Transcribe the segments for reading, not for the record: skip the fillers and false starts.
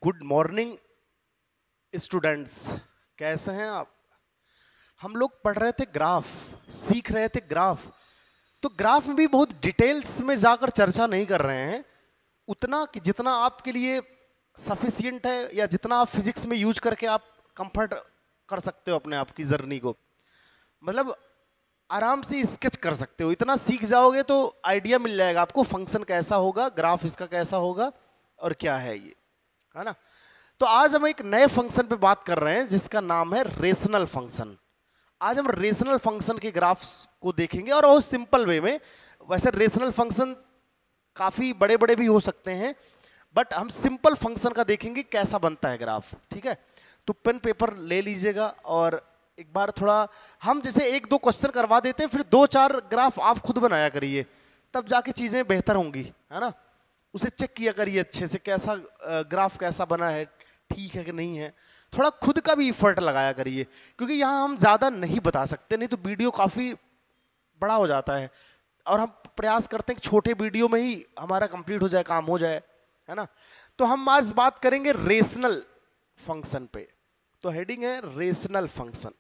Good morning students, कैसे हैं आप। हम लोग पढ़ रहे थे ग्राफ, सीख रहे थे ग्राफ। तो ग्राफ में भी बहुत डिटेल्स में जाकर चर्चा नहीं कर रहे हैं, उतना कि जितना आपके लिए सफिशिएंट है या जितना आप फिजिक्स में यूज करके आप कंफर्ट कर सकते हो अपने आप की जर्नी को। मतलब आराम से स्केच कर सकते हो, इतना सीख जाओगे तो आइडिया मिल जाएगा आपको फंक्शन कैसा होगा, ग्राफ इसका कैसा होगा और क्या है ये, है ना। तो आज हम एक नए फंक्शन पे बात कर रहे हैं जिसका नाम है रेशनल फंक्शन। आज हम रेशनल फंक्शन के ग्राफ्स को देखेंगे और बहुत सिंपल वे में। वैसे रेशनल फंक्शन काफी बड़े बड़े भी हो सकते हैं, बट हम सिंपल फंक्शन का देखेंगे कैसा बनता है ग्राफ। ठीक है, तो पेन पेपर ले लीजिएगा और एक बार थोड़ा हम जैसे एक दो क्वेश्चन करवा देते हैं, फिर दो चार ग्राफ आप खुद बनाया करिए, तब जाके चीजें बेहतर होंगी, है ना। उसे चेक किया करिए अच्छे से, कैसा ग्राफ कैसा बना है, ठीक है कि नहीं है। थोड़ा खुद का भी इफर्ट लगाया करिए, क्योंकि यहाँ हम ज़्यादा नहीं बता सकते, नहीं तो वीडियो काफ़ी बड़ा हो जाता है और हम प्रयास करते हैं कि छोटे वीडियो में ही हमारा कंप्लीट हो जाए, काम हो जाए, है ना। तो हम आज बात करेंगे रेशनल फंक्शन पे। तो हेडिंग है रेशनल फंक्शन।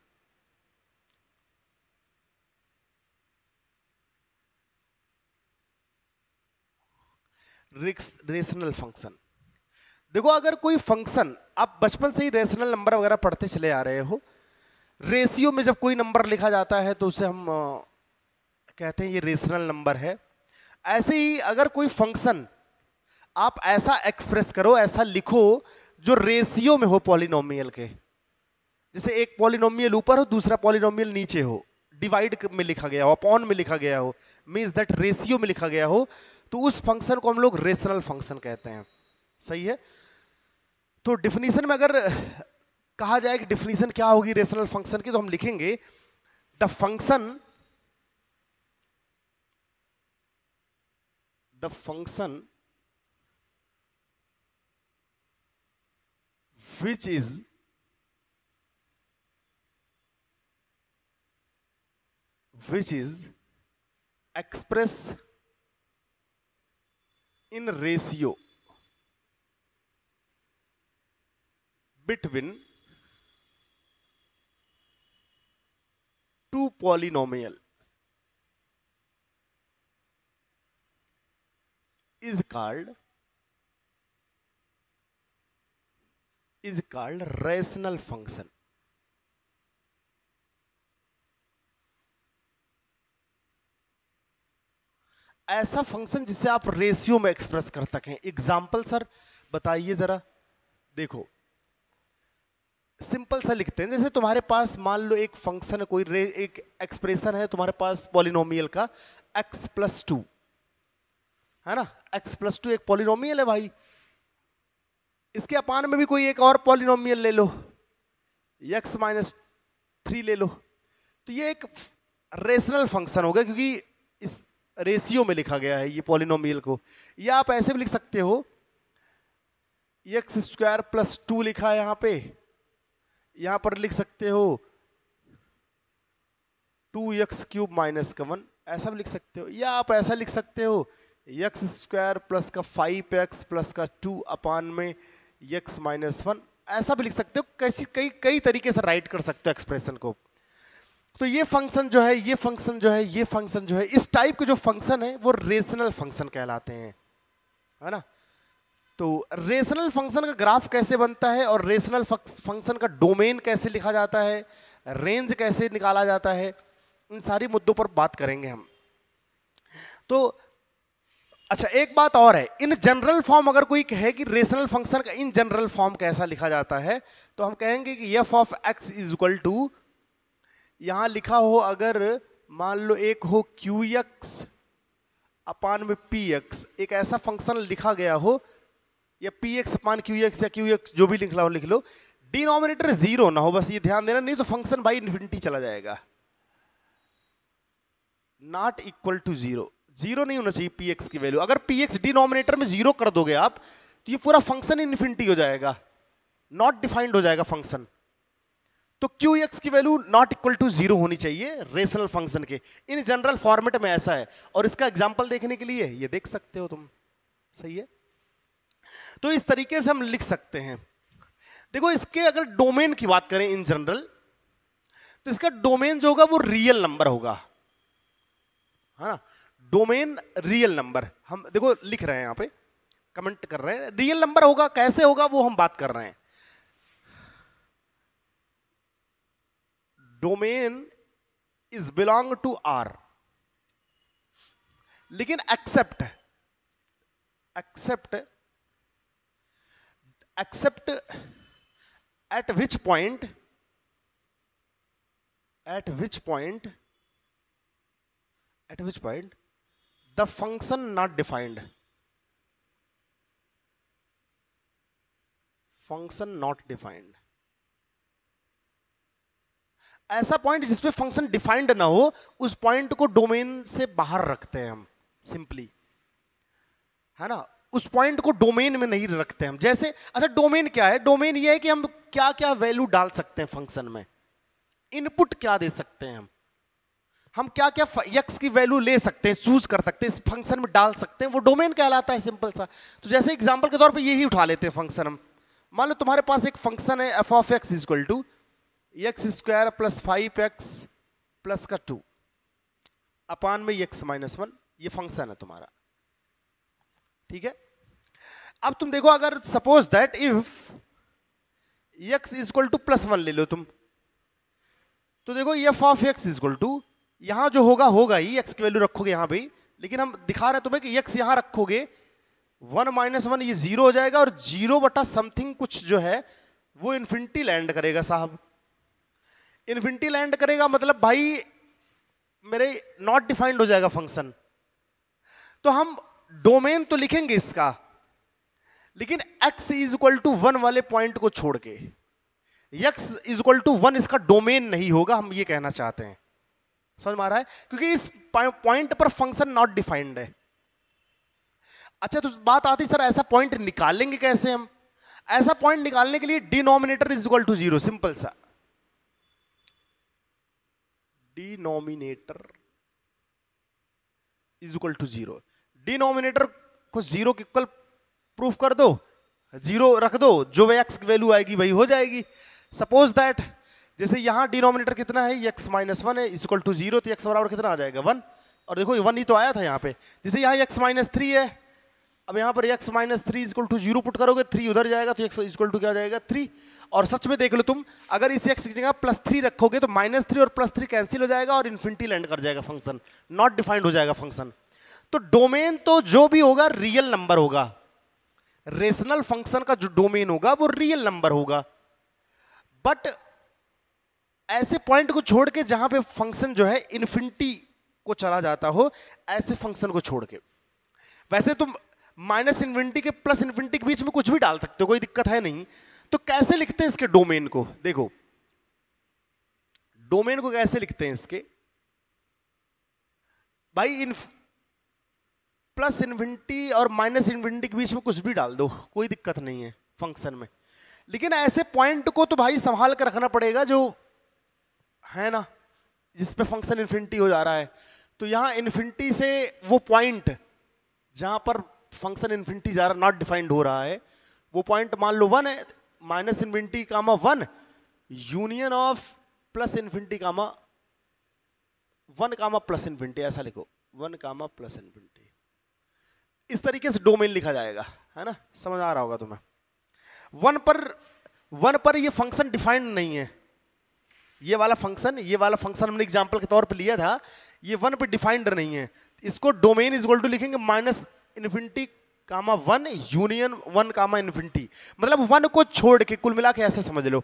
रेशनल फंक्शन, देखो अगर कोई फंक्शन, आप बचपन से ही रेशनल नंबर वगैरह पढ़ते चले आ रहे हो, रेशियो में जब कोई नंबर लिखा जाता है तो उसे हम कहते हैं ये रेशनल नंबर है। ऐसे ही अगर कोई फंक्शन आप ऐसा एक्सप्रेस करो, ऐसा लिखो जो रेशियो में हो पॉलिनोमियल के, जैसे एक पॉलिनोमियल ऊपर हो दूसरा पॉलिनोमियल नीचे हो, डिवाइड में लिखा गया हो, अपॉन में लिखा गया हो, मींस दैट रेशियो में लिखा गया हो, तो उस फंक्शन को हम लोग रेशनल फंक्शन कहते हैं। सही है। तो डिफिनीशन में अगर कहा जाए कि डिफिनीशन क्या होगी रेशनल फंक्शन की, तो हम लिखेंगे the function which is expressed in ratio between two polynomial is called rational function। ऐसा फंक्शन जिसे आप रेशियो में एक्सप्रेस कर सकें। एग्जाम्पल सर बताइए जरा। देखो सिंपल सा लिखते हैं, जैसे तुम्हारे पास मान लो एक फंक्शन है, कोई एक एक्सप्रेशन है तुम्हारे पास पॉलिनोमियल का x+2, है ना। x+2 एक पॉलिनोमियल है भाई। इसके अपान में भी कोई एक और पॉलिनोमियल ले लो, x-3 ले लो, तो ये एक रेशनल फंक्शन होगा क्योंकि इस रेशियो में लिखा गया है ये पॉलिनोमियल को। या आप ऐसे भी लिख सकते हो, x² + 2 लिखा है यहां पे, यहां पर लिख सकते हो 2x³ - 1, ऐसा भी लिख सकते हो। या आप ऐसा लिख सकते हो x² + 5x + 2 अपान में x - 1, ऐसा भी लिख सकते हो। कई तरीके से राइट कर सकते हो एक्सप्रेशन को। तो ये फंक्शन जो है, ये फंक्शन जो है, इस टाइप के जो फंक्शन है वो रेशनल फंक्शन कहलाते हैं, है ना। तो रेशनल फंक्शन का ग्राफ कैसे बनता है और रेशनल फंक्शन का डोमेन कैसे लिखा जाता है, रेंज कैसे निकाला जाता है, इन सारी मुद्दों पर बात करेंगे हम। तो अच्छा एक बात और है, इन जनरल फॉर्म अगर कोई कहे कि रेशनल फंक्शन का इन जनरल फॉर्म कैसा लिखा जाता है, तो हम कहेंगे कि f(x) = यहां लिखा हो, अगर मान लो एक हो qx अपान में px, एक ऐसा फंक्शन लिखा गया हो, या px अपान qx या qx जो भी लिखना हो लिख लो, डिनोमिनेटर 0 ना हो, बस ये ध्यान देना, नहीं तो फंक्शन भाई इन्फिनिटी चला जाएगा। नॉट इक्वल टू 0 नहीं होना चाहिए px की वैल्यू। अगर px डिनोमिनेटर में 0 कर दोगे आप, तो ये पूरा फंक्शन इन्फिनिटी हो जाएगा, नॉट डिफाइंड हो जाएगा फंक्शन। तो qx की वैल्यू नॉट इक्वल टू 0 होनी चाहिए रेशनल फंक्शन के। इन जनरल फॉर्मेट में ऐसा है, और इसका एग्जांपल देखने के लिए ये देख सकते हो तुम। सही है। तो इस तरीके से हम लिख सकते हैं। देखो इसके अगर डोमेन की बात करें इन जनरल, तो इसका डोमेन जो होगा वो रियल नंबर होगा, है ना। डोमेन रियल नंबर, हम देखो लिख रहे हैं यहां पे, कमेंट कर रहे हैं, रियल नंबर होगा। कैसे होगा वो हम बात कर रहे हैं। Domain is belong to R, लेकिन except at which point the function not defined, ऐसा पॉइंट जिसपे फंक्शन डिफाइंड ना हो, उस पॉइंट को डोमेन से बाहर रखते हैं हम सिंपली, है ना। उस पॉइंट को डोमेन में नहीं रखते हम। जैसे अच्छा डोमेन क्या है? डोमेन ये है कि हम क्या क्या वैल्यू डाल सकते हैं फंक्शन में, इनपुट क्या दे सकते हैं हम क्या क्या x की वैल्यू ले सकते हैं, चूज कर सकते हैं, इस फंक्शन में डाल सकते हैं, वो डोमेन कहलाता है, सिंपल सा। तो जैसे एग्जांपल के तौर पे यही उठा लेते हैं फंक्शन हम। मान लो तुम्हारे पास एक फंक्शन है f of x equal to x square plus 5x plus का 2 अपान में x माइनस 1, ये फंक्शन है तुम्हारा, ठीक है। अब तुम देखो, अगर suppose that if x equal to plus 1 ले लो तुम, तो देखो f of x equal to, यहां जो होगा होगा ही, x की वैल्यू रखोगे यहां पे, लेकिन हम दिखा रहे हैं तुम्हें कि x यहां रखोगे, 1 माइनस 1 ये 0 हो जाएगा, और 0 बटा समथिंग कुछ जो है वो इन्फिनिटी लैंड करेगा साहब। इन्फिनिटी लैंड करेगा मतलब भाई मेरे नॉट डिफाइंड हो जाएगा फंक्शन। तो हम डोमेन तो लिखेंगे इसका, लेकिन x इज इक्वल टू 1 वाले पॉइंट को छोड़ के, x इज इक्वल टू 1 इसका डोमेन नहीं होगा, हम ये कहना चाहते हैं। समझ में आ रहा है? क्योंकि इस पॉइंट पर फंक्शन नॉट डिफाइंड है। अच्छा तो बात आती सर ऐसा पॉइंट निकालेंगे कैसे हम? ऐसा पॉइंट निकालने के लिए denominator is equal to 0, simple सा। Denominator is equal to 0, denominator को 0 के इक्वल प्रूफ कर दो, 0 रख दो, जो x की वैल्यू आएगी वही हो जाएगी। सपोज दैट जैसे यहां डिनोमिनेटर कितना है, x माइनस 1 है, इज इक्वल टू 0, तो x बराबर कितना आ जाएगा 1, और देखो 1 ही तो आया था यहाँ पे। जैसे यहाँ x माइनस 3 है, अब यहाँ पर x minus 3 is equal to 0 put करोगे, 3 उधर जाएगा, तो x इज इक्वल टू क्या जाएगा 3। और सच में देख लो तुम, अगर इस x की जगह प्लस 3 रखोगे तो माइनस 3 और प्लस 3 कैंसिल हो जाएगा और इन्फिनिटी लैंड कर जाएगा फंक्शन, नॉट डिफाइंड हो जाएगा फंक्शन। तो डोमेन तो जो भी होगा रियल नंबर होगा, रेशनल फंक्शन का जो डोमेन होगा वो रियल नंबर होगा। बट ऐसे पॉइंट को छोड़ के जहां पे फंक्शन जो है इन्फिनिटी को चला जाता हो, ऐसे फंक्शन को छोड़ के, वैसे तुम माइनस इन्फिनिटी के प्लस इन्फिनिटी के बीच में कुछ भी डाल सकते हो, कोई दिक्कत है नहीं। तो कैसे लिखते हैं इसके डोमेन को? देखो डोमेन को कैसे लिखते हैं इसके भाई, प्लस इन्फिनिटी और माइनस इन्फिनिटी के बीच में कुछ भी डाल दो, कोई दिक्कत नहीं है फंक्शन में। लेकिन ऐसे पॉइंट को तो भाई संभाल कर रखना पड़ेगा जो है ना, जिसपे फंक्शन इन्फिनिटी हो जा रहा है। तो यहां इन्फिनिटी से वो पॉइंट जहां पर फंक्शन इन्फिनिटी जा रहा, नॉट डिफाइंड हो रहा है, वो पॉइंट मान लो 1 है, minus infinity comma 1 union of plus infinity comma 1 comma plus infinity, ऐसा लिखो 1 कामा प्लस इन्फिनिटी। इस तरीके से डोमेन लिखा जाएगा, है ना, समझ आ रहा होगा तुम्हें। 1 पर ये फंक्शन डिफाइंड नहीं है, ये वाला फंक्शन हमने एग्जांपल के तौर पे लिया था, ये 1 पे डिफाइंड नहीं है। इसको डोमेन इज इक्वल टू लिखेंगे माइनस इन्फिनिटी कामा 1 यूनियन 1 कामा इन्फिनिटी, मतलब 1 को छोड़ के, कुल मिला के ऐसे समझ लो,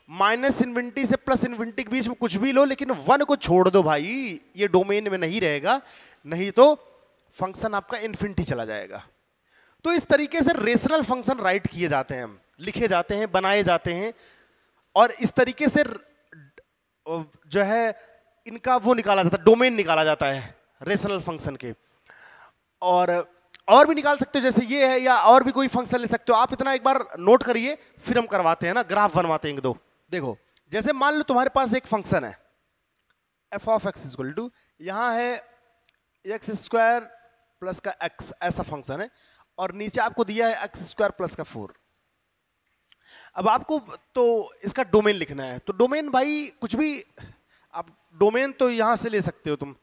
माइनस इन्फिनिटी से प्लस इन्फिनिटी के बीच में कुछ भी लो, लेकिन 1 को छोड़ दो भाई, ये डोमेन में नहीं रहेगा, नहीं तो फंक्शन आपका इन्फिनिटी चला जाएगा। तो इस तरीके से रेशनल फंक्शन राइट किए जाते हैं, लिखे जाते हैं, बनाए जाते हैं, और इस तरीके से जो है इनका वो निकाला जाता है, डोमेन निकाला जाता है रेशनल फंक्शन के। और भी निकाल सकते हो, जैसे ये है, या और भी कोई फंक्शन ले सकते हो। आप इतना एक बार नोट करिए, फिर हम करवाते हैं ना, ग्राफ बनवाते हैं एक दो। देखो जैसे मान लो तुम्हारे पास एक फंक्शन है f of x equal to, यहां है x स्क्वायर प्लस का x, ऐसा फंक्शन है, और नीचे आपको दिया है एक्स स्क्वायर प्लस का 4। अब आपको तो इसका डोमेन लिखना है, तो डोमेन भाई कुछ भी आप डोमेन तो यहां से ले सकते हो तुम,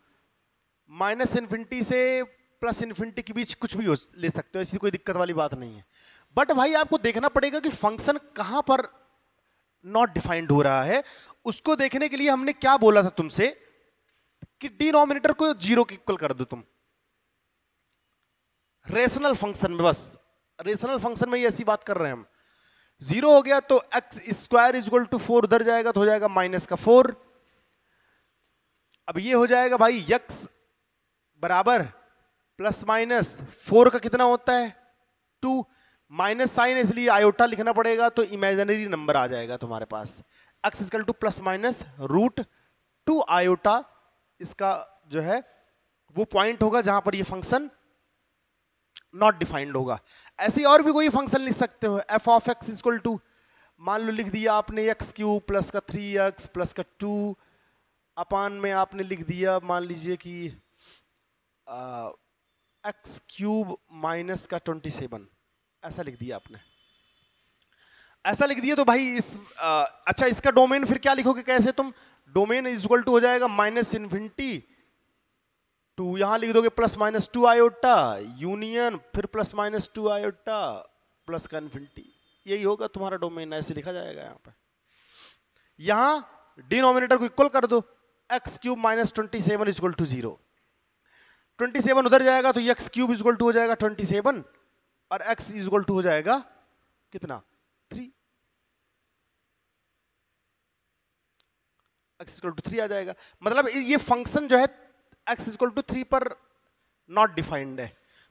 माइनस इन्फिनिटी से प्लस इन्फिनिटी के बीच कुछ भी ले सकते हो, ऐसी कोई दिक्कत वाली बात नहीं है। बट भाई आपको देखना पड़ेगा कि फंक्शन कहां पर नॉट डिफाइंड हो रहा है। उसको देखने के लिए हमने क्या बोला था तुमसे कि डिनोमिनेटर को 0 के इक्वल कर दो तुम रेशनल फंक्शन में। बस रेशनल फंक्शन में ही ऐसी बात कर रहे हैं हम। 0 हो गया तो x square is equal to 4 उधर जाएगा तो हो जाएगा माइनस का 4। अब ये हो जाएगा भाई x बराबर प्लस माइनस 4 का कितना होता है 2, माइनस साइन इसलिए आयोटा लिखना पड़ेगा तो इमेजिनरी नंबर आ जाएगा तुम्हारे पास। x equal to plus minus root 2 iota, इसका जो है वो पॉइंट होगा जहां पर ये फंक्शन नॉट डिफाइंड होगा। ऐसे और भी कोई फंक्शन लिख सकते हो, f of x equal to मान लो लिख दिया आपने एक्स क्यूब प्लस का 3x प्लस का 2 अपान में आपने लिख दिया मान लीजिए कि एक्स क्यूब माइनस का 27, ऐसा लिख दिया आपने। ऐसा लिख दिया तो भाई अच्छा इसका डोमेन फिर क्या लिखोगे कैसे तुम, डोमेन इज इक्वल टू हो जाएगा माइनस इन्फिनिटी टू, यहां लिख दोगे प्लस माइनस 2 आयोटा यूनियन फिर प्लस माइनस 2 आयोटा प्लस का इन्फिनिटी, यही होगा तुम्हारा डोमेन। ऐसे लिखा जाएगा यहां पे। यहां डिनोमिनेटर को इक्वल कर दो, x cube minus 27 is equal to 0, 27 उधर जाएगा तो x cube is equal to हो जाएगा 27 और एक्स इज इक्वल टू हो जाएगा कितना 3, एक्स इक्वल टू 3 आ जाएगा। मतलब ये फंक्शन जो है x इक्वल टू 3 पर नॉट डिफाइंड है।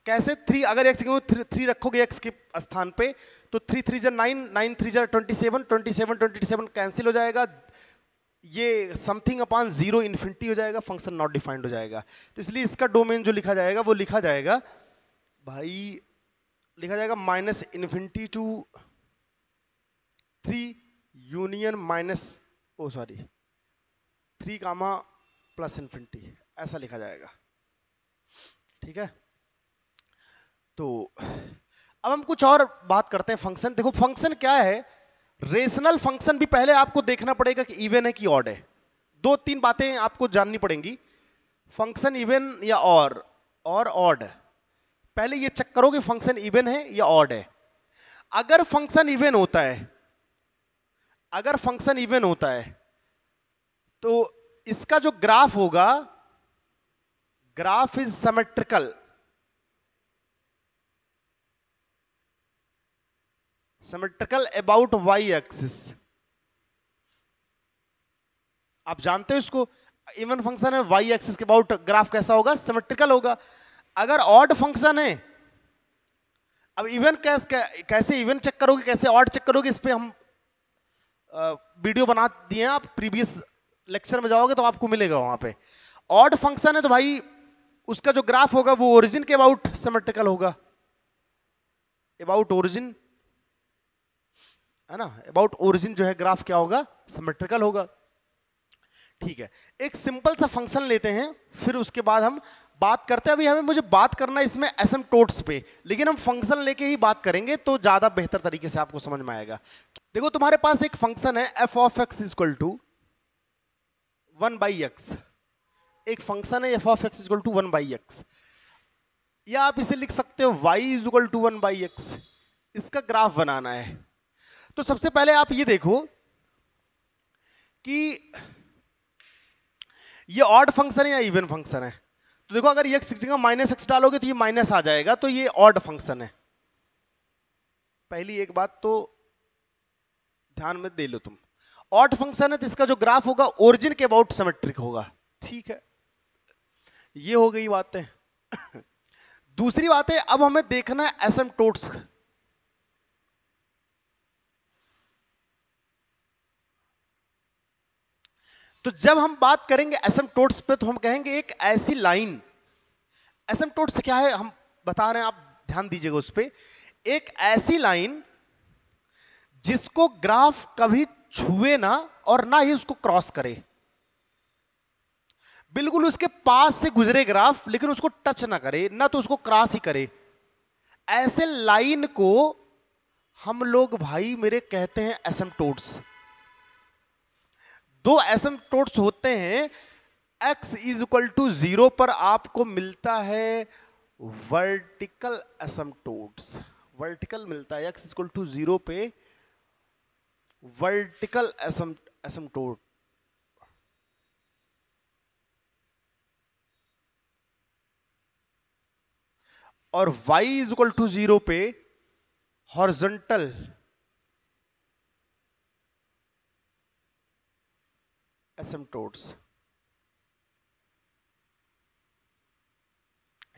कैसे 3, अगर x को 3 रखोगे x के स्थान पे तो 3 3 जा 9, 9 3 जा 27, 27 27 कैंसिल हो जाएगा, ये समथिंग अपॉन 0 इन्फिनिटी हो जाएगा, फंक्शन नॉट डिफाइंड हो जाएगा। तो इसलिए इसका डोमेन जो लिखा जाएगा वो लिखा जाएगा भाई, लिखा जाएगा minus infinity to 3 union minus 3 comma plus infinity, ऐसा लिखा जाएगा। ठीक है, तो अब हम कुछ और बात करते हैं फंक्शन। देखो फंक्शन क्या है, रेशनल फंक्शन भी पहले आपको देखना पड़ेगा कि इवन है कि ऑड है। 2-3 बातें आपको जाननी पड़ेंगी, फंक्शन इवन या और ऑड। पहले ये चेक करो कि फंक्शन इवन है या ऑड है। अगर फंक्शन इवन होता है, अगर फंक्शन इवन होता है तो इसका जो ग्राफ होगा, graph is symmetrical, symmetrical about y axis. आप जानते हो इसको, इवन फंक्शन है वाई एक्सिस के अबाउट ग्राफ कैसा होगा, सिमेट्रिकल होगा। अगर ऑड फंक्शन है, अब इवन कैसे इवन चेक करोगे, कैसे ऑड चेक करोगे, इस पे हम वीडियो बना दिए हैं, आप प्रीवियस लेक्चर में जाओगे तो आपको मिलेगा वहां पे। ऑड फंक्शन है तो भाई उसका जो ग्राफ होगा वो ओरिजिन के अबाउट सिमेट्रिकल होगा, अबाउट ओरिजिन है ना, अबाउट ओरिजिन जो है ग्राफ क्या होगा, सिमेट्रिकल होगा। ठीक है, एक सिंपल सा फंक्शन लेते हैं, फिर उसके बाद हम बात करते हैं। अभी मुझे बात करना है इसमें एसिम्पटोट्स पे, लेकिन हम फंक्शन लेके ही बात करेंगे तो ज्यादा बेहतर तरीके से आपको समझ में आएगा। देखो तुम्हारे पास एक फंक्शन है f of x equal to 1/x, एक फंक्शन है f of x equal to 1/x, या आप इसे लिख सकते हो y is equal to 1/x। इसका ग्राफ बनाना है तो सबसे पहले आप ये देखो कि ये ऑड फंक्शन है या इवन फंक्शन है। तो देखो अगर x की जगह माइनस एक्स डालोगे तो ये माइनस आ जाएगा, तो ये ऑड फंक्शन है। पहली एक बात तो ध्यान में दे लो तुम, ऑड फंक्शन है तो इसका जो ग्राफ होगा ओरिजिन के अबाउट सिमेट्रिक होगा। ठीक है, ये हो गई बातें। दूसरी बात है, अब हमें देखना है एसिम्पटोट्स। तो जब हम बात करेंगे एसिम्पटोट्स पे तो हम कहेंगे एक ऐसी लाइन, एसिम्पटोट्स क्या है हम बता रहे हैं, आप ध्यान दीजिएगा उस पे। एक ऐसी लाइन जिसको ग्राफ कभी छुए ना और ना ही उसको क्रॉस करे, बिल्कुल उसके पास से गुजरे ग्राफ लेकिन उसको टच ना करे, ना तो उसको क्रॉस ही करे, ऐसे लाइन को हम लोग भाई मेरे कहते हैं एसिम्पटोट्स। दो एसिम्पटोट्स होते हैं, x इज इक्वल टू 0 पर आपको मिलता है वर्टिकल एसिम्पटोट्स। वर्टिकल मिलता है x इक्वल टू 0 पे वर्टिकल एसिम्पटोट। और y इज इक्वल टू 0 पे हॉरिजॉन्टल एसिम्पटोट्स।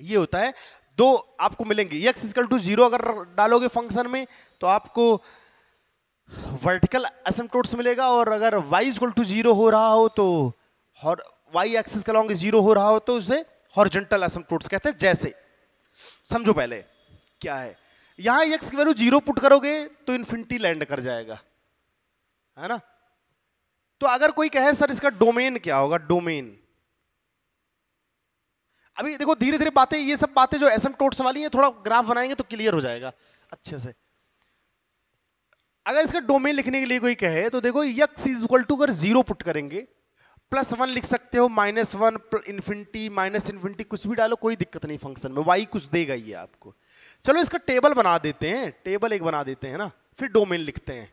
ये होता है, दो आपको मिलेंगे। x इक्वल टू 0 अगर डालोगे फंक्शन में तो आपको वर्टिकल एसिम्पटोट्स मिलेगा, और अगर y इक्वल टू 0 हो रहा हो तो y एक्सिस के अलॉन्ग 0 हो रहा हो तो उसे हॉरिजॉन्टल एसिम्पटोट्स कहते हैं। जैसे समझो पहले क्या है, यहां x की वैल्यू 0 पुट करोगे तो इन्फिनिटी लैंड कर जाएगा, है ना। तो अगर कोई कहे सर इसका डोमेन क्या होगा, डोमेन, अभी देखो धीरे धीरे बातें, ये सब बातें जो एसिम्पटोट्स वाली हैं, थोड़ा ग्राफ बनाएंगे तो क्लियर हो जाएगा अच्छे से। अगर इसका डोमेन लिखने के लिए कोई कहे तो देखो x इज इक्वल टू, अगर 0 पुट करेंगे, +1 लिख सकते हो, -1, इन्फिनिटी, माइनस इन्फिनिटी, कुछ भी डालो कोई दिक्कत नहीं फंक्शन में, y कुछ देगा ये आपको। चलो इसका टेबल बना देते हैं, टेबल एक बना देते हैं ना, फिर डोमेन लिखते हैं।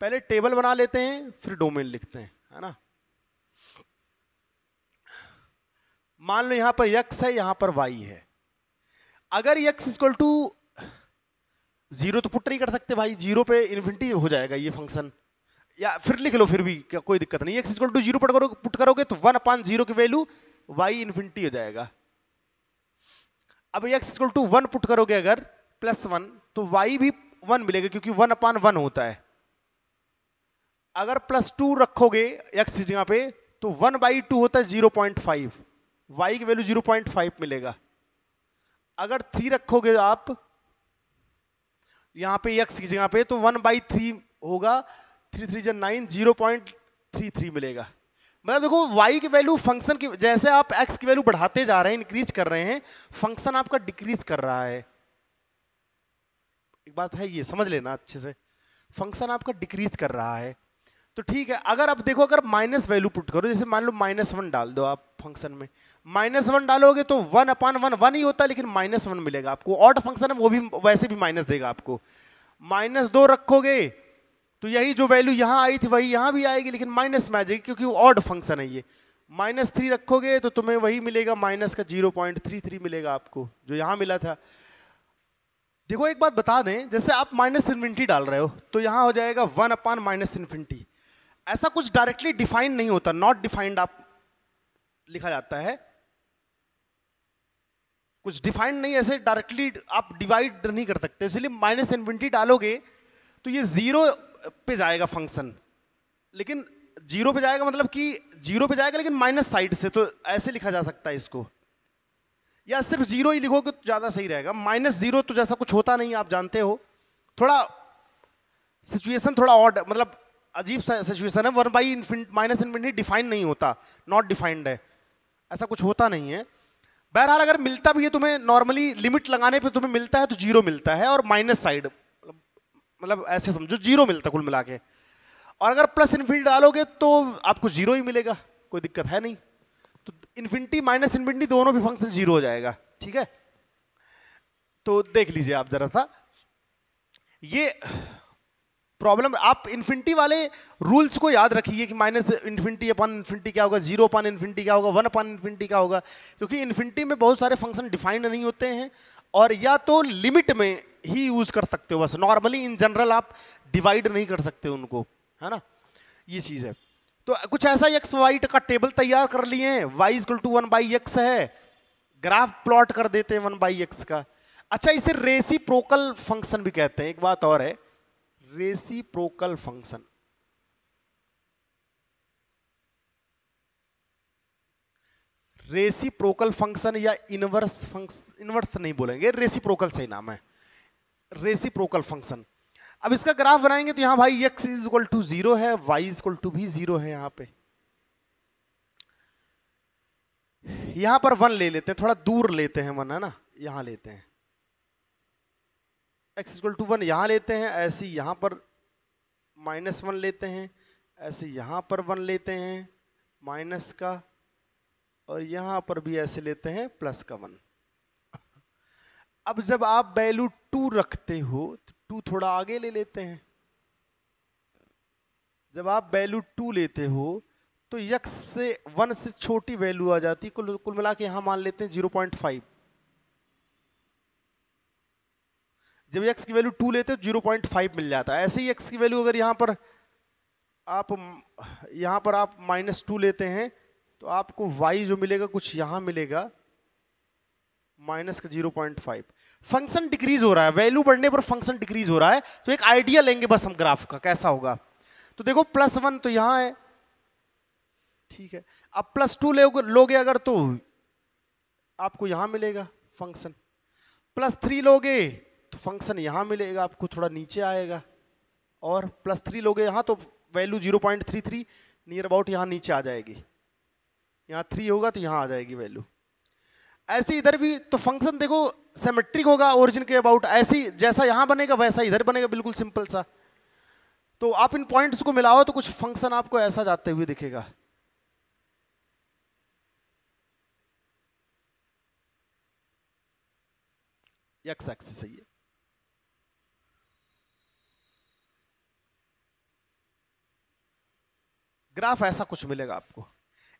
पहले टेबल बना लेते हैं फिर डोमेन लिखते हैं, है ना। मान लो यहां पर x है, यहां पर y है। अगर x इक्वल टू 0 तो पुट नहीं कर सकते भाई, 0 पे इन्फिनिटी हो जाएगा ये फंक्शन, या फिर लिख लो फिर भी क्या कोई दिक्कत नहीं। x इक्वल टू 0 पुट करोगे तो 1/0 की वैल्यू y इन्फिनिटी हो जाएगा। अब x इक्वल टू 1 पुट करोगे अगर +1 तो y भी 1 मिलेगा, क्योंकि 1/1 होता है। अगर +2 रखोगे x की जगह पे तो 1/2 होता है 0.5, y की वैल्यू 0.5 मिलेगा। अगर 3 रखोगे आप यहां पे x की जगह पे तो 1/3 होगा, 3 3 9, 0.33 मिलेगा। मतलब देखो y की वैल्यू फंक्शन की, जैसे आप x की वैल्यू बढ़ाते जा रहे हैं, इंक्रीज कर रहे हैं, फंक्शन आपका डिक्रीज कर रहा है। एक बात है ये समझ लेना अच्छे से, फंक्शन आपका डिक्रीज कर रहा है। तो ठीक है, अगर आप देखो अगर माइनस वैल्यू पुट करो, जैसे मान लो -1 डाल दो आप फंक्शन में, -1 डालोगे तो 1/1 ही होता है, लेकिन -1 मिलेगा आपको। ऑड फंक्शन है वो भी वैसे भी माइनस देगा आपको। -2 रखोगे तो यही जो वैल्यू यहां आई थी वही यहां भी आएगी, लेकिन माइनस में आ जाएगी क्योंकि वो ऑड फंक्शन है ये। -3 रखोगे तो तुम्हें वही मिलेगा, माइनस का 0.33 मिलेगा आपको जो यहां मिला था। देखो एक बात बता दें, जैसे आप माइनस इन्फिनिटी डाल रहे हो तो यहां हो जाएगा 1/-इन्फिनिटी। ऐसा कुछ डायरेक्टली डिफाइन नहीं होता, नॉट डिफाइंड आप लिखा जाता है। कुछ डिफाइंड नहीं, ऐसे डायरेक्टली आप डिवाइड नहीं कर सकते, इसलिए माइनस इन्फिनिटी डालोगे तो ये 0 पे जाएगा फंक्शन। लेकिन 0 पे जाएगा मतलब कि 0 पे जाएगा लेकिन माइनस साइड से, तो ऐसे लिखा जा सकता है इसको, या सिर्फ 0 ही लिखोगे तो ज्यादा सही रहेगा। -0 तो जैसा कुछ होता नहीं, आप जानते हो, थोड़ा सिचुएशन थोड़ा ऑड, मतलब अजीब सा सिचुएशन है। 1/-इन्फिनिटी डिफाइन नहीं होता, नॉट डिफाइंड है, ऐसा कुछ होता नहीं है। बहरहाल अगर मिलता भी है तुम्हें, नॉर्मली लिमिट लगाने पे तुम्हें मिलता है तो 0 मिलता है, और माइनस साइड मतलब ऐसे समझो 0 मिलता कुल मिला के। और अगर +इन्फिनिटी डालोगे तो आपको 0 ही मिलेगा, कोई दिक्कत है नहीं। तो इन्फिनिटी माइनस इन्फिनिटी दोनों भी फंक्शन 0 हो जाएगा, ठीक है। तो देख लीजिए आप जरा सा ये प्रॉब्लम, आप इन्फिनिटी वाले रूल्स को याद रखिए कि -∞/∞ क्या होगा, 0/∞ क्या होगा, 1/∞ क्या होगा, क्योंकि इन्फिनिटी में बहुत सारे फंक्शन डिफाइंड नहीं होते हैं, और या तो लिमिट में ही यूज कर सकते हो बस, नॉर्मली इन जनरल आप डिवाइड नहीं कर सकते उनको, है ना, ये चीज है। तो कुछ ऐसा x y का टेबल तैयार कर लिए हैं, y इक्वल टू 1/x है, ग्राफ प्लॉट कर देते हैं 1/x का। अच्छा, इसे रेसिप्रोकल फंक्शन भी कहते हैं। एक बात और है, रेसिप्रोकल फंक्शन, रेसिप्रोकल फंक्शन या इनवर्स फंक्शन, इनवर्स नहीं बोलेंगे, रेसिप्रोकल सही नाम है, रेसिप्रोकल फंक्शन। अब इसका ग्राफ बनाएंगे तो यहां भाई x इज इक्वल टू 0 है, y इज इक्वल टू भी 0 है। यहां पे यहां पर 1 ले लेते हैं, थोड़ा दूर लेते हैं 1, है ना, यहां लेते हैं। x इक्वल टू 1 यहाँ लेते हैं, ऐसे यहाँ पर -1 लेते हैं, ऐसे यहाँ पर 1 लेते हैं माइनस का, और यहाँ पर भी ऐसे लेते हैं प्लस का 1। अब जब आप वैल्यू 2 रखते हो तो 2 थोड़ा आगे ले लेते हैं। जब आप वैल्यू 2 लेते हो तो x से 1 से छोटी वैल्यू आ जाती है, कुल मिला के यहां मान लेते हैं 0.5। जब x की वैल्यू 2 लेते हो 0.5 मिल जाता है। ऐसे ही x की वैल्यू अगर यहां पर आप -2 लेते हैं तो आपको y जो मिलेगा कुछ यहां मिलेगा माइनस का 0.5। फंक्शन डिक्रीज हो रहा है, वैल्यू बढ़ने पर फंक्शन डिक्रीज हो रहा है। तो एक आइडिया लेंगे बस हम ग्राफ का कैसा होगा। तो देखो +1 तो यहां है, ठीक है। अब +2 लोगे अगर तो आपको यहां मिलेगा फंक्शन, +3 लोगे तो फंक्शन यहां मिलेगा, आपको थोड़ा नीचे आएगा, और +3 लोगे यहां तो वैल्यू 0.33 नियर अबाउट यहां नीचे आ जाएगी। यहां 3 होगा तो यहां आ जाएगी वैल्यू। ऐसे इधर भी तो फंक्शन देखो सिमेट्रिक होगा ओरिजिन के अबाउट, ऐसे जैसा यहां बनेगा वैसा इधर बनेगा, बिल्कुल सिंपल सा। तो आप इन पॉइंट्स को मिलाओ तो कुछ फंक्शन आपको ऐसा जाते हुए दिखेगा। एक्स एक्सिस सही है। ग्राफ ऐसा कुछ मिलेगा आपको,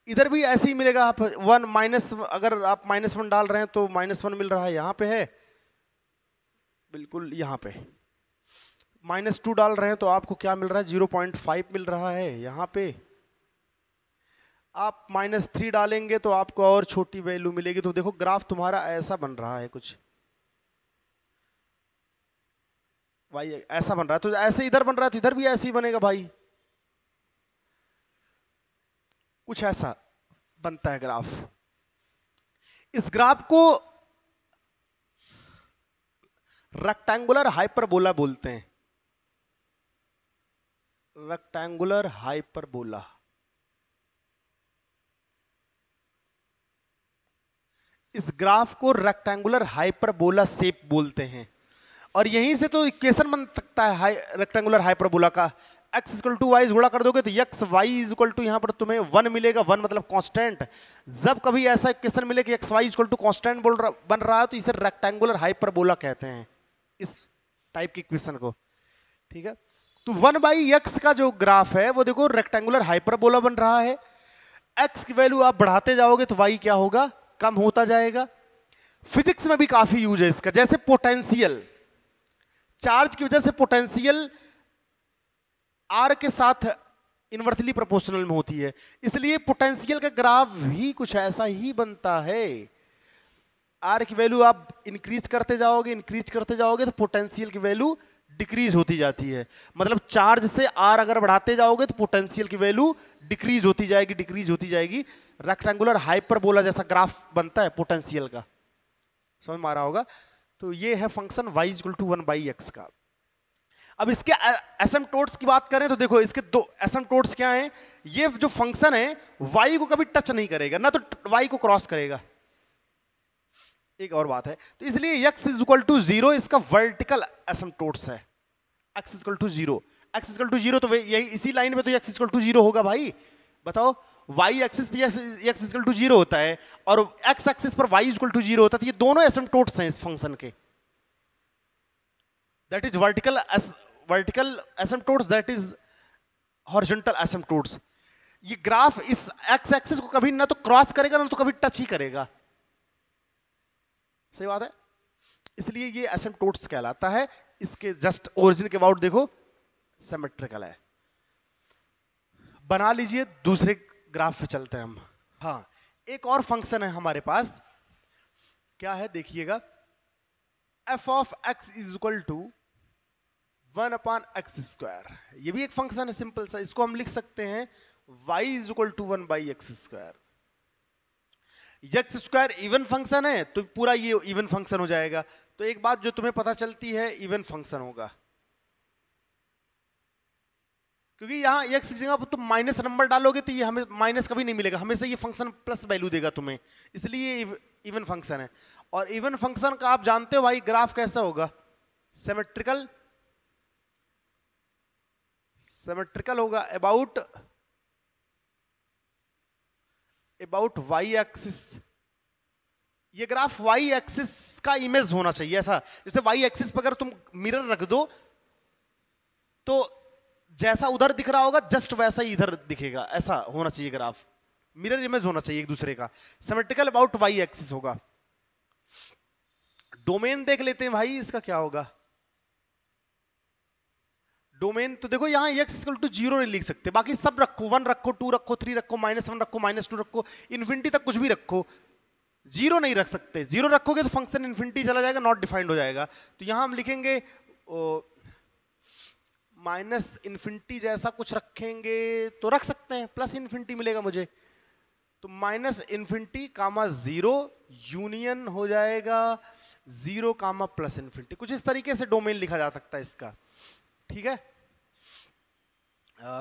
इधर भी ऐसे ही मिलेगा। आप अगर आप -1 डाल रहे हैं तो -1 मिल रहा है, यहां पे है बिल्कुल, यहां पे -2 डाल रहे हैं तो आपको क्या मिल रहा है 0.5 मिल रहा है। यहां पे आप -3 डालेंगे तो आपको और छोटी वैल्यू मिलेगी। तो देखो ग्राफ तुम्हारा ऐसा बन रहा है, कुछ भाई ऐसा बन रहा है। तो ऐसे इधर बन रहा है तो इधर भी ऐसे ही बनेगा भाई, कुछ ऐसा बनता है ग्राफ। इस ग्राफ को रेक्टेंगुलर हाइपरबोला बोलते हैं, रेक्टेंगुलर हाइपरबोला। इस ग्राफ को रेक्टेंगुलर हाइपरबोला शेप बोलते हैं, और यहीं से तो इक्वेशन बन सकता है रेक्टेंगुलर हाइपरबोला का। x इक्वल टू वाई गुणा कर दोगे तो x y इक्वल टू यहां पर तुम्हें 1 मिलेगा, 1 मतलब कांस्टेंट। जब कभी ऐसा इक्वेशन मिले कि x y equal to constant बन रहा है तो इसे रेक्टेंगुलर हाइपरबोला कहते हैं, इस टाइप की इक्वेशन को, ठीक है। तो 1/x का जो ग्राफ है वो देखो रेक्टेंगुलर हाइपरबोला बन रहा है। x की वैल्यू आप बढ़ाते जाओगे तो y क्या होगा, कम होता जाएगा। फिजिक्स में भी काफी यूज है इसका, जैसे पोटेंशियल, चार्ज की वजह से पोटेंशियल आर के साथ इनवर्सली प्रोपोर्शनल में होती है, इसलिए पोटेंशियल का ग्राफ भी कुछ ऐसा ही बनता है। आर की वैल्यू आप इंक्रीज करते जाओगे तो पोटेंशियल की वैल्यू डिक्रीज होती जाती है। मतलब चार्ज से आर अगर बढ़ाते जाओगे तो पोटेंशियल की वैल्यू डिक्रीज होती जाएगी। रेक्टेंगुलर हाइपरबोला जैसा ग्राफ बनता है पोटेंशियल का, समझ में आ रहा होगा। तो ये है function y equal to 1/x का। अब इसके एसिम्पटोट्स की बात करें तो देखो इसके दो एसिम्पटोट्स क्या हैं। ये जो फंक्शन है y को कभी टच नहीं करेगा, ना तो y को क्रॉस करेगा। एक और बात है, तो इसलिए x इज इक्वल टू 0 इसका वर्टिकल एसिम्पटोट्स है। x इज इक्वल टू 0 तो यही इसी लाइन में तो x इज इक्वल टू 0 होगा भाई। बताओ y एक्सिस पे x इज इक्वल टू 0 होता है और x एक्सिस पर y इज इक्वल टू 0 होता है, तो ये दोनों एसिम्पटोट्स हैं इस फंक्शन के। That is vertical asymptotes, that is horizontal asymptotes. ये ग्राफ इस x एक्सिस को कभी ना तो क्रॉस करेगा ना तो कभी टच ही करेगा, सही बात है। इसलिए ये एसिम्पटोट्स कहलाता है। इसके जस्ट ओरिजिन के अबाउट देखो सिमेट्रिकल है। बना लीजिए, दूसरे ग्राफ पे चलते हैं हम। हाँ, एक और फंक्शन है हमारे पास, क्या है देखिएगा, f of x is equal to 1/x²। ये भी एक फंक्शन है सिंपल सा, इसको हम लिख सकते हैं y is equal to 1/x²। x² even function है तो पूरा ये इवन फंक्शन हो जाएगा। तो एक बात जो तुम्हें पता चलती है, इवन फंक्शन होगा, क्योंकि यहां x की जगह तुम माइनस नंबर डालोगे तो ये हमें माइनस कभी नहीं मिलेगा, हमेशा ये फंक्शन प्लस वैल्यू देगा तुम्हें, इसलिए इवन फंक्शन है। और इवन फंक्शन का आप जानते हो भाई ग्राफ कैसा होगा, सिमेट्रिकल होगा अबाउट वाई एक्सिस। ये ग्राफ वाई एक्सिस का इमेज होना चाहिए ऐसा, जैसे वाई एक्सिस पर अगर तुम मिरर रख दो तो जैसा उधर दिख रहा होगा जस्ट वैसा ही इधर दिखेगा, ऐसा होना चाहिए ग्राफ, मिरर इमेज होना चाहिए एक दूसरे का। सिमेट्रिकल अबाउट वाई एक्सिस होगा। डोमेन देख लेते हैं भाई, इसका क्या होगा डोमेन। तो देखो यहां x इक्वल टू 0 नहीं लिख सकते, बाकी सब रखो, 1 रखो, 2 रखो, 3 रखो, -1 रखो, -2 रखो, इन्फिनिटी तक कुछ भी रखो, 0 नहीं रख सकते। 0 रखोगे तो फंक्शन इन्फिनिटी चला जाएगा, नॉट डिफाइंड हो जाएगा। तो यहां हम लिखेंगे -इन्फिनिटी जैसा कुछ रखेंगे तो रख सकते हैं, +इन्फिनिटी मिलेगा मुझे। तो -इन्फिनिटी कामा 0 यूनियन हो जाएगा 0 कामा +इन्फिनिटी। कुछ इस तरीके से डोमेन लिखा जा सकता है इसका, ठीक है।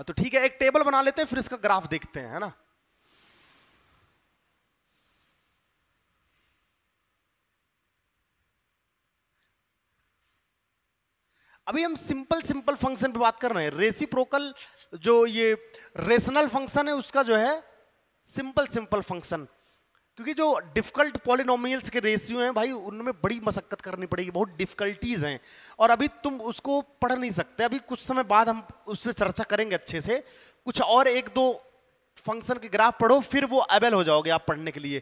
तो ठीक है, एक टेबल बना लेते हैं फिर इसका ग्राफ देखते हैं, है ना। अभी हम सिंपल फंक्शन पे बात कर रहे हैं। रेसिप्रोकल जो ये रेशनल फंक्शन है उसका जो है सिंपल फंक्शन, क्योंकि जो डिफिकल्ट पॉलिनोमियल्स के रेशियो हैं भाई उनमें बड़ी मशक्कत करनी पड़ेगी, बहुत डिफिकल्टीज हैं और अभी तुम उसको पढ़ नहीं सकते। अभी कुछ समय बाद हम उस पर चर्चा करेंगे अच्छे से। कुछ और एक दो फंक्शन के ग्राफ पढ़ो फिर वो अवेल हो जाओगे आप पढ़ने के लिए।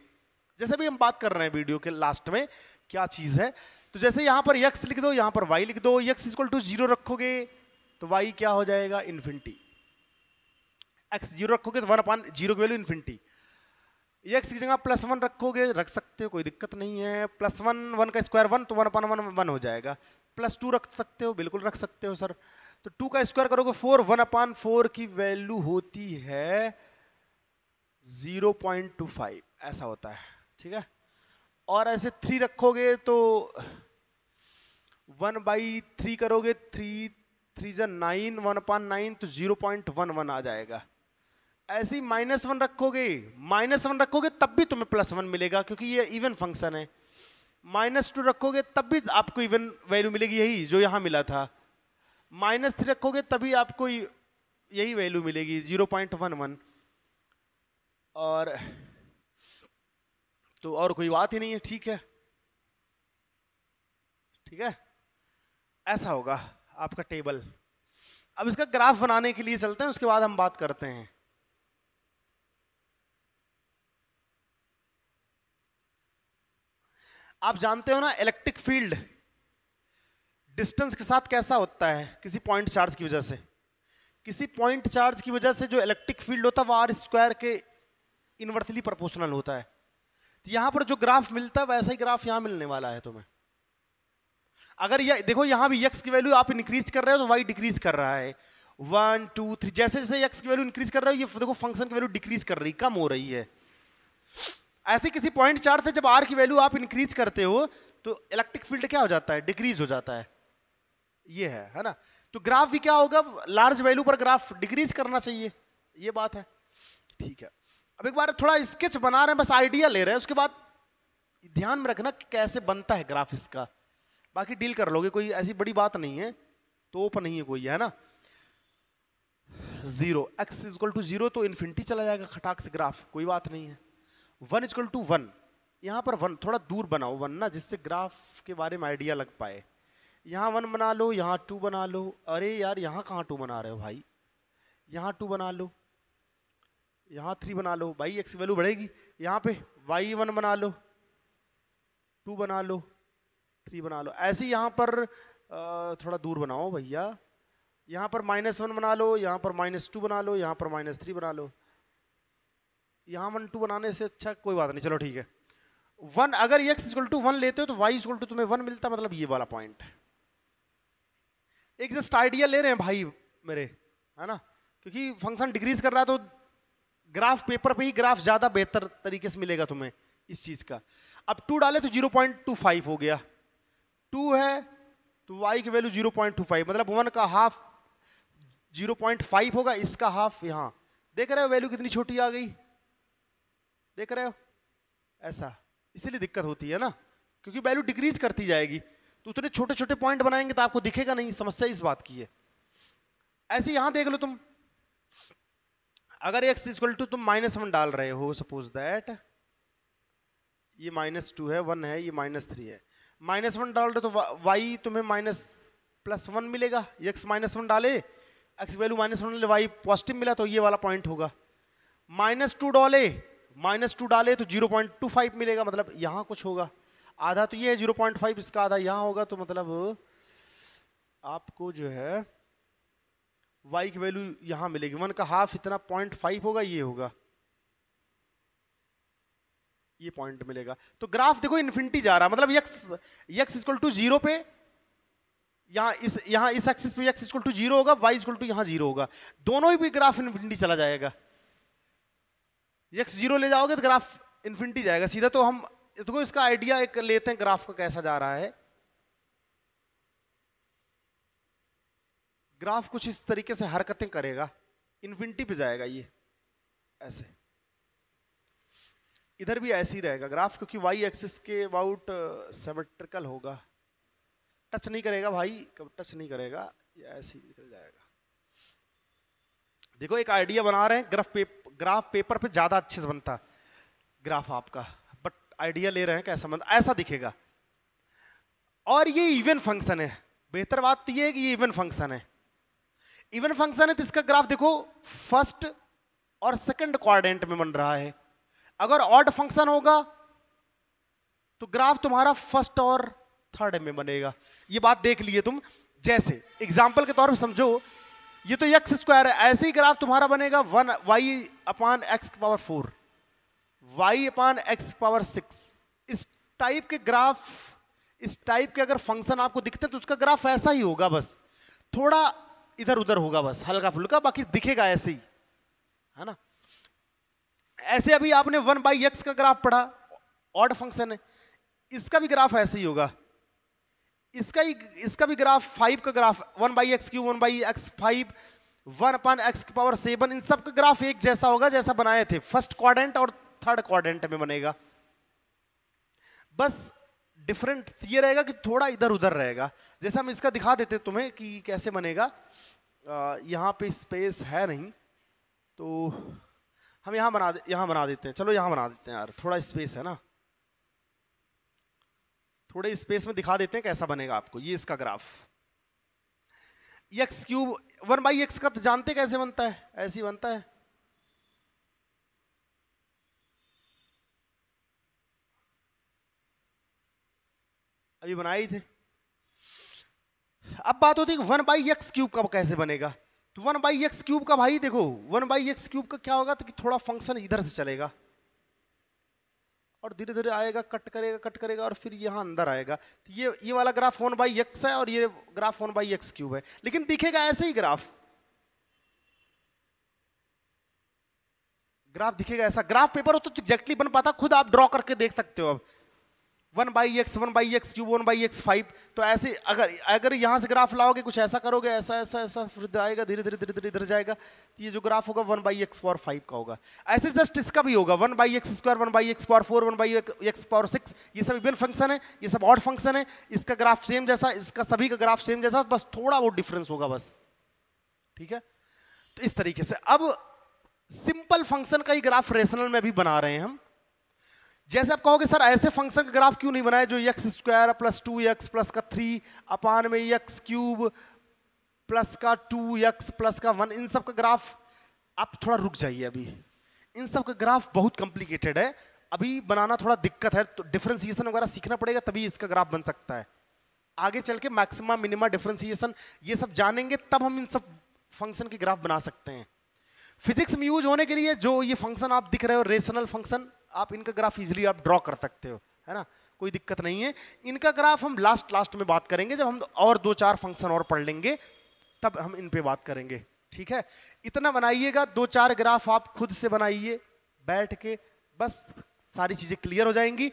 जैसे भी हम बात कर रहे हैं वीडियो के लास्ट में क्या चीज है, तो जैसे यहां पर x लिख दो, यहां पर y लिख दो, x इक्वल टू 0 रखोगे तो y क्या हो जाएगा इन्फिनिटी, x 0 रखोगे तो 1/0 की वैल्यू इन्फिनिटी। x की जगह +1 रखोगे, रख सकते हो, कोई दिक्कत नहीं है। +1 1 का स्क्वायर 1 तो 1/1 1 हो जाएगा। +2 रख सकते हो, बिल्कुल रख सकते हो सर। तो 2 का स्क्वायर करोगे 4, 1/4 की वैल्यू होती है 0.25, ऐसा होता है, ठीक है। और ऐसे 3 रखोगे तो 1/3 करोगे, 3 3 जा 9, 1/9 तो 0.11 आ जाएगा। ऐसे ही -1 रखोगे तब भी तुम्हें +1 मिलेगा क्योंकि ये इवन फंक्शन है। -2 रखोगे तब भी आपको इवन वैल्यू मिलेगी, यही जो यहां मिला था। -3 रखोगे तभी आपको यही वैल्यू मिलेगी 0.11। और तो और कोई बात ही नहीं है, ठीक है, ठीक है। ऐसा होगा आपका टेबल। अब इसका ग्राफ बनाने के लिए चलते हैं, उसके बाद हम बात करते हैं। आप जानते हो ना इलेक्ट्रिक फील्ड डिस्टेंस के साथ कैसा होता है, किसी पॉइंट चार्ज की वजह से। किसी पॉइंट चार्ज की वजह से जो इलेक्ट्रिक फील्ड होता है वो r² के इनवर्सली प्रोपोर्शनल होता है। तो यहां पर जो ग्राफ मिलता है वैसा ही ग्राफ यहां मिलने वाला है तुम्हें। अगर ये देखो यहां भी x की वैल्यू आप इंक्रीज कर रहे हो तो y डिक्रीज कर रहा है। 1 2 3 जैसे जैसे x की वैल्यू इंक्रीज कर रहे हो ये देखो फंक्शन की वैल्यू डिक्रीज कर रही, कम हो रही है। ऐसे किसी पॉइंट चार्ज से जब r की वैल्यू आप इंक्रीज करते हो तो इलेक्ट्रिक फील्ड क्या हो जाता है, डिक्रीज हो जाता है। ये है ना। तो ग्राफ भी क्या होगा, लार्ज वैल्यू पर ग्राफ डिक्रीज करना चाहिए, ये बात है, ठीक है। अब एक बार थोड़ा स्केच बना रहे हैं, बस आइडिया ले रहे हैं, उसके बाद ध्यान में रखना कि कैसे बनता है ग्राफ इसका, बाकी डील कर लोगे, कोई ऐसी बड़ी बात नहीं है, तो ओपन नहीं है कोई, है ना। 0 x इक्वल टू 0 तो इन्फिनिटी चला जाएगा खटाक से ग्राफ, कोई बात नहीं है। 1 इक्वल टू 1, यहां पर 1 थोड़ा दूर बनाओ 1 ना, जिससे ग्राफ के बारे में आइडिया लग पाए। यहाँ 1 बना लो, यहाँ 2 बना लो। अरे यार यहाँ कहाँ 2 बना रहे हो भाई, यहाँ 2 बना लो, यहाँ 3 बना लो, भाई x वैल्यू बढ़ेगी। यहाँ पे y1 बना लो, 2 बना लो, 3 बना लो। ऐसे यहाँ पर थोड़ा दूर बनाओ भैया, यहाँ पर -1 बना लो, यहाँ पर -2 बना लो, यहाँ पर -3 बना लो। यहाँ 1 2 बनाने से अच्छा कोई बात नहीं, चलो ठीक है। 1 अगर x इक्वल टू 1 लेते हो तो y इक्वल टू तुम्हें 1 मिलता, मतलब ये वाला पॉइंट है। एक जस्ट आइडिया ले रहे हैं भाई मेरे, है ना, क्योंकि फंक्शन डिक्रीज कर रहा है तो ग्राफ पेपर पे ही ग्राफ ज्यादा बेहतर तरीके से मिलेगा तुम्हें इस चीज का। अब 2 डाले तो 0.25 हो गया, 2 है तो y की वैल्यू 0.25, मतलब 1 का हाफ 0.5 होगा, इसका हाफ यहां देख रहे हो वैल्यू कितनी छोटी आ गई, देख रहे हो, ऐसा इसलिए दिक्कत होती है ना, क्योंकि वैल्यू डिक्रीज करती जाएगी। तो उतने छोटे छोटे पॉइंट बनाएंगे तो आपको दिखेगा नहीं, समस्या इस बात की है। ऐसे यहां देख लो तुम, अगर x इक्वल टू तुम -1 डाल रहे हो, सपोज दैट ये -2 है, 1 है, ये -3 है, -1 डाल रहे तो y तुम्हें +1 मिलेगा। x -1 डाले, x वैल्यू -1 डाले, y पॉजिटिव मिला तो ये वाला पॉइंट होगा। -2 डाले तो 0.25 मिलेगा, मतलब यहां कुछ होगा। आधा तो ये है 0.5, इसका आधा यहां होगा, तो मतलब आपको जो है y की वैल्यू यहां मिलेगी। 1 का हाफ इतना 0.5 होगा, ये होगा, ये पॉइंट मिलेगा। तो ग्राफ देखो इन्फिनिटी जा रहा है, मतलब x इक्वल टू 0 पे, यहां इस एक्सिस पे x इक्वल टू 0 होगा, y इक्वल टू यहां 0 होगा, दोनों ही भी ग्राफ इन्फिनिटी चला जाएगा। x 0 ले जाओगे तो ग्राफ इन्फिनिटी जाएगा सीधा। तो हम देखो इसका आइडिया एक लेते हैं ग्राफ का कैसा जा रहा है। ग्राफ कुछ इस तरीके से हरकतें करेगा, इन्फिनिटी पे जाएगा ये ऐसे, इधर भी ऐसे ही रहेगा ग्राफ, क्योंकि वाई एक्सिस के अबाउट सिमेट्रिकल होगा। टच नहीं करेगा भाई, कब टच नहीं करेगा, ये ऐसे ही निकल जाएगा। देखो एक आइडिया बना रहे हैं, ग्राफ पेपर पे ज्यादा अच्छे से बनता ग्राफ आपका, बट आइडिया ले रहे हैं कैसा बनता, ऐसा दिखेगा। और ये इवन फंक्शन है, बेहतर बात तो ये है कि ये इवन फंक्शन है। इवन फंक्शन है तो इसका ग्राफ देखो फर्स्ट और सेकंड क्वाड्रेंट में बन रहा है। अगर ऑड फंक्शन होगा तो ग्राफ तुम्हारा फर्स्ट और थर्ड में बनेगा। ये बात देख लिए तुम, जैसे एग्जांपल के तौर पे समझो, ये तो x² है, ऐसे ही ग्राफ तुम्हारा बनेगा 1y/x⁴, y/x⁴। इस टाइप के ग्राफ, इस टाइप के अगर फंक्शन आपको दिखते हैं तो उसका ग्राफ ऐसा ही होगा, बस थोड़ा इधर उधर होगा, बस हल्का फुल्का, बाकी दिखेगा ऐसे ही, है ना। ऐसे अभी आपने 1/x का ग्राफ पढ़ा, ऑड फंक्शन है, इसका भी ग्राफ ऐसे ही होगा। इसका भी ग्राफ 5 का ग्राफ 1/x3, 1/x5, 1/x⁷, इन सब का ग्राफ एक जैसा होगा जैसा बनाए थे, फर्स्ट क्वाड्रेंट और थर्ड क्वाड्रेंट में बनेगा। बस डिफरेंट ये रहेगा कि थोड़ा इधर उधर रहेगा। जैसे हम इसका दिखा देते तुम्हें कि कैसे बनेगा। यहाँ पे स्पेस है नहीं तो हम यहाँ बना देते हैं। चलो यहाँ बना देते हैं यार, थोड़ा स्पेस है ना, थोड़े स्पेस में दिखा देते हैं कैसा बनेगा आपको। ये इसका ग्राफ x³ 1/x का तो जानते कैसे बनता है, ऐसे ही बनता है। अभी बनाए ही थे। अब बात होती है 1/x³ का कैसे बनेगा। तो 1/x³ का भाई देखो 1/x³ का क्या होगा, तो कि थोड़ा फंक्शन इधर से चलेगा और धीरे धीरे आएगा, कट करेगा और फिर यहाँ अंदर आएगा। तो ये वाला ग्राफ 1/x है और ये ग्राफ 1/x³ है, लेकिन दिखेगा ऐसे ही ग्राफ दिखेगा ऐसा। ग्राफ पेपर हो तो एग्जैक्टली बन पाता, खुद आप ड्रॉ करके देख सकते हो। अब 1/x, 1/x3, 1/x5, तो ऐसे अगर यहाँ से ग्राफ लाओगे, कुछ ऐसा करोगे, ऐसा फिर आएगा, धीरे धीरे इधर जाएगा, तो ये जो ग्राफ होगा 1/x⁴ का होगा। ऐसे जस्ट इसका भी होगा 1/x², 1/x⁴, 1/x⁶, ये सब इवन फंक्शन है, ये सब ऑड फंक्शन है। इसका ग्राफ सेम जैसा, इसका सभी का ग्राफ सेम जैसा, बस थोड़ा वो डिफरेंस होगा बस, ठीक है। तो इस तरीके से अब सिंपल फंक्शन का ही ग्राफ रेशनल में भी बना रहे हैं हम। जैसे आप कहोगे सर ऐसे फंक्शन का ग्राफ क्यों नहीं बनाया जो x² + 2x + 3/x³ + 2x + 1, इन सब का ग्राफ। आप थोड़ा रुक जाइए, अभी इन सब का ग्राफ बहुत कॉम्प्लिकेटेड है, अभी बनाना थोड़ा दिक्कत है, तो डिफरेंशिएशन वगैरह सीखना पड़ेगा, तभी इसका ग्राफ बन सकता है। आगे चल के मैक्सिमा, मिनिमा, डिफरेंशिएशन ये सब जानेंगे, तब हम इन सब फंक्शन के ग्राफ बना सकते हैं। फिजिक्स में यूज होने के लिए जो ये फंक्शन आप दिख रहे हो, रेशनल फंक्शन, आप इनका ग्राफ इजीली आप ड्रॉ कर सकते हो, है ना, कोई दिक्कत नहीं है। इनका ग्राफ हम लास्ट में बात करेंगे, जब हम और 2-4 फंक्शन और पढ़ लेंगे तब हम इन पे बात करेंगे, ठीक है। इतना बनाइएगा, 2-4 ग्राफ आप खुद से बनाइए बैठ के, बस सारी चीजें क्लियर हो जाएंगी।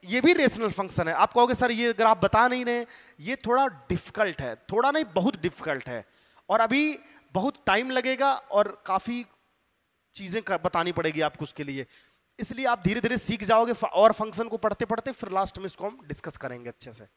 ये भी रेशनल फंक्शन है। आप कहोगे सर ये ग्राफ बता नहीं रहे, ये थोड़ा डिफिकल्ट है, थोड़ा नहीं बहुत डिफिकल्ट है, और अभी बहुत टाइम लगेगा और काफी चीजें बतानी पड़ेगी आपको उसके लिए। इसलिए आप धीरे धीरे सीख जाओगे, और फंक्शन को पढ़ते पढ़ते फिर लास्ट में इसको हम डिस्कस करेंगे अच्छे से।